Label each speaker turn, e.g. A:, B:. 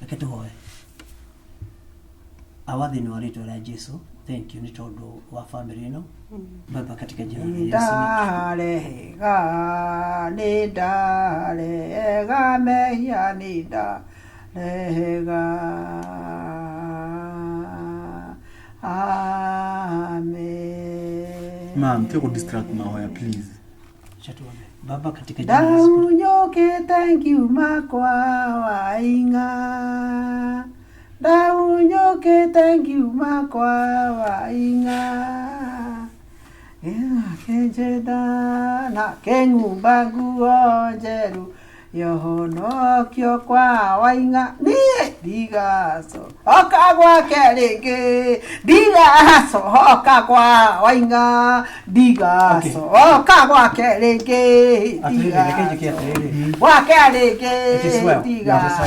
A: Aketuhoe. Awadhi ni warito la Yesu. Thank you nitondo wa family no. Baba katika jina la Yesu.
B: Dale ga ni dale ga me ya ni da le ga. Amen.
C: Ma'am, take a distract Mahoya, please.
A: Chatuone. Baba katika jina la Yesu.
B: Daunyoke thank you makwa wainga. Daunyoke thank you makwa wainga. Kenjeda na kengubagu ojeru. Yohono kyo kwa wainga ni digaso okagwa keleke digaso okagwa wainga digaso okagwa keleke digaso wa keleke digaso